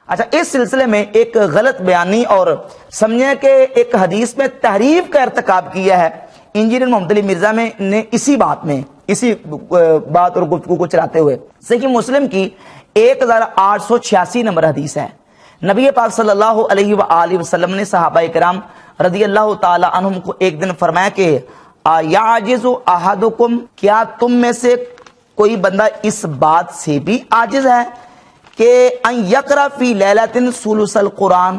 اچھا، اس سلسلے میں ایک غلط بیانی اور سمجھے کہ ایک حدیث میں تحریف کا ارتکاب کیا ہے انجینئر محمد علی مرزا نے اسی بات اور گفتگو کو چلاتے ہوئے۔ صحیح مسلم کی 1886 نمبر حدیث ہے، نبی پاک صلی اللہ علیہ وآلہ وسلم نے صحابہ کرام رضی اللہ تعالی عنہم کو ایک دن فرمایا کہ یعجز احدکم، کیا تم میں سے کوئی بندہ اس بات سے بھی عاجز ہے کہ ان یقرأ فی لیلۃ ثلث القرآن،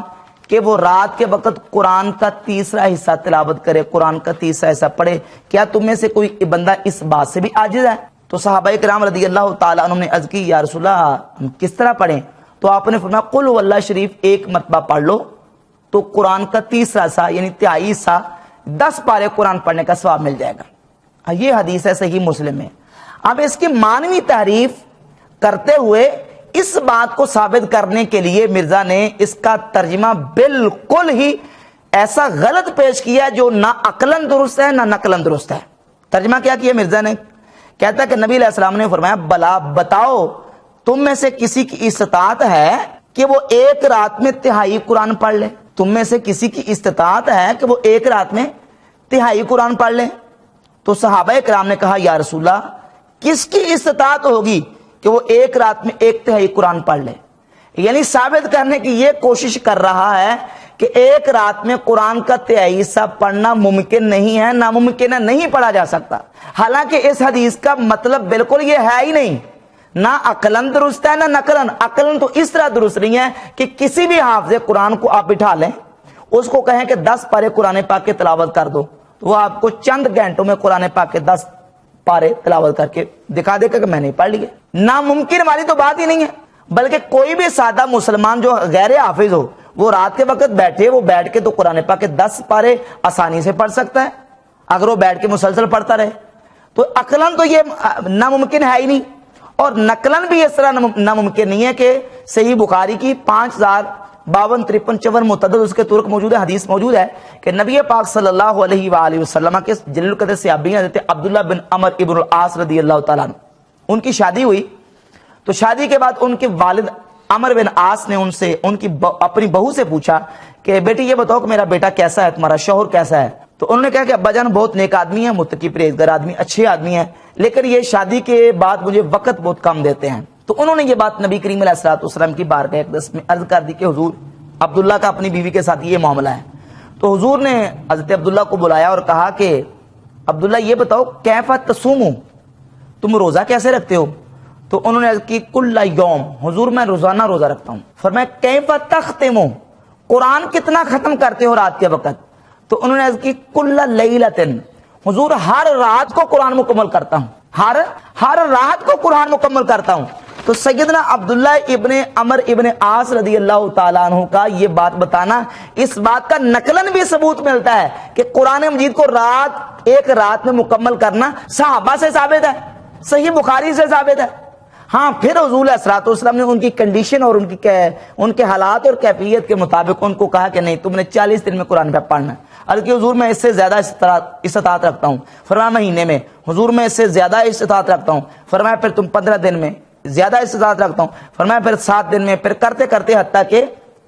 کہ وہ رات کے وقت قرآن کا تیسرا حصہ تلاوت کرے، قرآن کا تیسرا حصہ پڑھے؟ کیا تم میں سے کوئی بندہ اس بات سے بھی عاجز ہے؟ تو صحابہ کرام رضی اللہ تعالی عنہم نے عرض کی یا رسول اللہ ہم کس طرح پڑھیں؟ تو آپ نے فرمایا قل هو اللہ شریف ایک مرتبہ پڑھ لو تو قرآن کا تیسرا حصہ یعنی تہائی حصہ 10 پارے قرآن پڑھنے کا ثواب مل جائے گا۔ یہ حدیث ہے صحیح مسلم میں۔ اب اس کی معنوی تعریف کرتے ہوئے اس بات کو ثابت کرنے کے لیے مرزا نے اس کا ترجمہ بالکل ہی ایسا غلط پیش کیا جو نہ عقلاً درست ہے نہ نقلاً درست ہے۔ ترجمہ کیا کیا مرزا نے؟ کہتا ہے کہ نبی علیہ السلام نے فرمایا بلا بتاؤ تم میں سے کسی کی استطاعت ہے کہ وہ ایک رات میں تہائی قرآن پڑھ لے؟ تم میں سے کسی کی استطاعت ہے کہ وہ ایک رات میں تہائی قرآن پڑھ لے؟ تو صحابہ کرام نے کہا یا رسول اللہ کس کی استطاعت ہوگی کہ وہ ایک رات میں ایک تہائی قرآن پڑھ لے؟ یعنی ثابت کرنے کی یہ کوشش کر رہا ہے کہ ایک رات میں قرآن کا تہائی حصہ پڑھنا ممکن نہیں ہے، ناممکن ہے، نہیں پڑھا جا سکتا۔ حالانکہ اس حدیث کا مطلب بالکل یہ ہے ہی نہیں، نہ عقلاً درست ہے نہ نقلاً۔ عقلاً تو اس طرح درست نہیں ہے کہ کسی بھی حافظ قرآن کو آپ بٹھا لیں، اس کو کہیں کہ 10 پارے قرآن پاک کے تلاوت کر دو، تو وہ آپ کو چند گھنٹوں میں قرآن پاک کے 10 پارے تلاوت کر کے دکھا دے گا کہ میں نے پڑھ لیے۔ ناممکن والی تو بات ہی نہیں ہے، بلکہ کوئی بھی سادہ مسلمان جو غیر حافظ ہو وہ رات کے وقت بیٹھے، وہ بیٹھ کے تو قرآن پاک کے 10 پارے آسانی سے پڑھ سکتا ہے اگر وہ بیٹھ کے مسلسل پڑھتا رہے۔ تو عقلاً تو یہ ناممکن ہے ہی نہیں، اور نقلاً بھی اس طرح ناممکن نہیں ہے کہ صحیح بخاری کی 5052 53 54 متعدد اس کے ترک موجود ہے، حدیث موجود ہے کہ نبی پاک صلی اللہ علیہ وآلہ وسلم کے جلیل القدر صحابی حضرت عبداللہ بن عمر ابن العاص رضی اللہ تعالیٰ عنہ، ان کی شادی ہوئی تو شادی کے بعد ان کے والد عمر بن عاص نے ان سے اپنی بہو سے پوچھا کہ بیٹی یہ بتاؤ کہ میرا بیٹا کیسا ہے، تمہارا شوہر کیسا ہے؟ تو انہوں نے کہا کہ ابا جان بہت نیک آدمی ہے، متقی پرہیزگار آدمی، اچھے آدمی ہیں، لیکن یہ شادی کے بعد مجھے وقت بہت کم دیتے ہیں۔ تو انہوں نے یہ بات نبی کریم علیہ الصلوۃ والسلام کی بارگاہ اقدس میں عرض کر دی کہ حضور عبداللہ کا اپنی بیوی کے ساتھ یہ معاملہ ہے۔ تو حضور نے حضرت عبداللہ کو بلایا اور کہا کہ عبداللہ یہ بتاؤ کیف تصومو، تم روزہ کیسے رکھتے ہو؟ تو انہوں نے عرض کی کل یوم، حضور میں روزانہ روزہ رکھتا ہوں۔ فرمایا کیف تختمو، قرآن کتنا ختم کرتے ہو رات کے وقت؟ تو انہوں نے عرض کی کل لیلۃ، حضور ہر رات کو قرآن مکمل کرتا ہوں، ہر رات کو قرآن مکمل کرتا ہوں۔ تو سیدنا عبداللہ ابن عمر ابن عاص رضی اللہ تعالیٰ عنہ کا یہ بات بتانا، اس بات کا نقلاً بھی ثبوت ملتا ہے کہ قرآن مجید کو ایک رات میں مکمل کرنا صحابہ سے ثابت ہے، صحیح بخاری سے ثابت ہے۔ ہاں پھر حضور علیہ الصلوۃ والسلام نے ان کی کنڈیشن اور ان کے حالات اور کیفیت کے مطابق ان کو کہا کہ نہیں تم نے 40 دن میں قرآن پہ پڑھنا ہے۔ کہ حضور میں اس سے زیادہ استطاعت رکھتا ہوں، فرمایا مہینے میں، حضور میں اس سے زیادہ استطاعت رکھتا ہوں، فرمایا پھر تم 15 دن میں، زیادہ استطاعت رکھتا ہوں، فرمایا پھر 7 دن میں، پھر کرتے کرتے حتیٰ کہ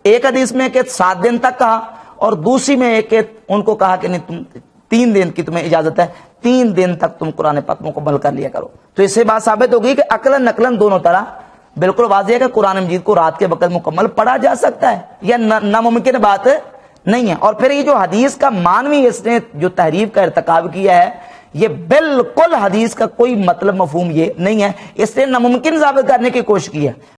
ایک حدیث میں کہ 7 دن تک کہا، اور دوسری میں ایک ان کو کہا کہ نہیں تم 3 دن کی تمہیں اجازت ہے، 3 دن تک تم قرآن پاک مکمل کر لیا کرو۔ تو اس سے بات ثابت ہوگی کہ عقلاً نقلاً دونوں طرح بالکل واضح ہے کہ قرآن مجید کو رات کے وقت مکمل پڑھا جا سکتا ہے، یا ناممکن بات نہیں ہے۔ اور پھر یہ جو حدیث کا معنوی اس نے جو تحریف کا ارتکاب کیا ہے، یہ بالکل حدیث کا کوئی مطلب مفہوم یہ نہیں ہے، اس نے ناممکن ثابت کرنے کی کوشش کی ہے۔